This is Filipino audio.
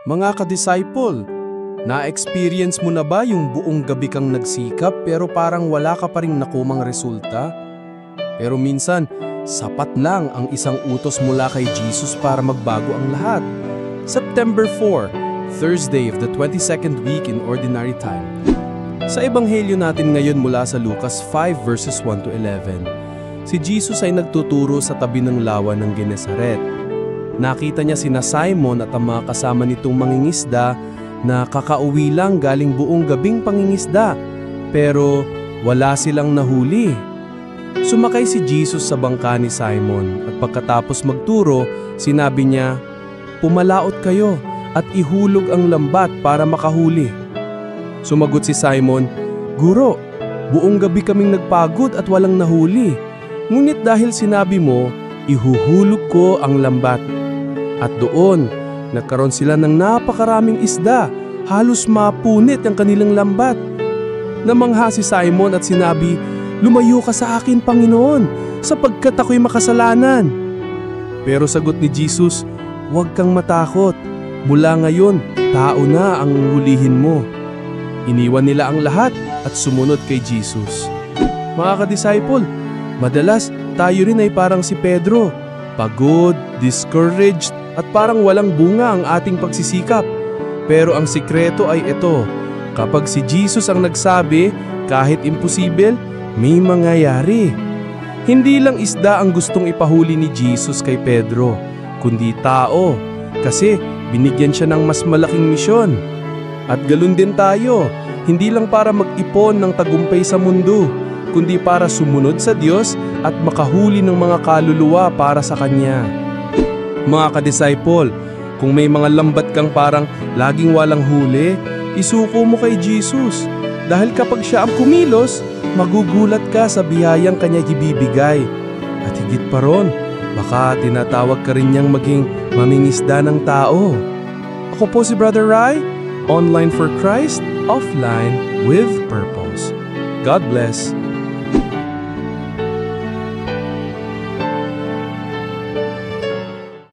Mga ka-disciple, na-experience mo na ba yung buong gabi kang nagsikap pero parang wala ka pa ring nakumang resulta? Pero minsan, sapat lang ang isang utos mula kay Jesus para magbago ang lahat. September 4, Thursday of the 22nd week in Ordinary Time. Sa ebanghelyo natin ngayon mula sa Lucas 5 verses 1 to 11, si Jesus ay nagtuturo sa tabi ng lawa ng Genesaret. Nakita niya sina Simon at ang mga kasama nitong mangingisda na kakauwi lang galing buong gabing pangingisda, pero wala silang nahuli. Sumakay si Jesus sa bangka ni Simon at pagkatapos magturo, sinabi niya, "Pumalaot kayo at ihulog ang lambat para makahuli." Sumagot si Simon, "Guro, buong gabi kaming nagpagod at walang nahuli. Ngunit dahil sinabi mo, ihuhulog ko ang lambat." At doon, nagkaroon sila ng napakaraming isda, halos mapunit ang kanilang lambat. Namangha si Simon at sinabi, "Lumayo ka sa akin, Panginoon, sapagkat ako'y makasalanan." Pero sagot ni Jesus, "Huwag kang matakot. Mula ngayon, tao na ang hulihin mo." Iniwan nila ang lahat at sumunod kay Jesus. Mga ka-disciple, madalas tayo rin ay parang si Pedro, pagod, discouraged, at parang walang bunga ang ating pagsisikap. Pero ang sikreto ay ito, kapag si Jesus ang nagsabi, kahit imposible, may mangyayari. Hindi lang isda ang gustong ipahuli ni Jesus kay Pedro, kundi tao, kasi binigyan siya ng mas malaking misyon. At galun din tayo, hindi lang para mag-ipon ng tagumpay sa mundo, kundi para sumunod sa Diyos at makahuli ng mga kaluluwa para sa Kanya. Mga ka-disciple, kung may mga lambat kang parang laging walang huli, isuko mo kay Jesus. Dahil kapag siya ang kumilos, magugulat ka sa biyayang Kanya ibibigay. At higit pa ron, baka tinatawag ka rin niyang maging mamingisda ng tao. Ako po si Brother Rai, online for Christ, offline with purpose. God bless.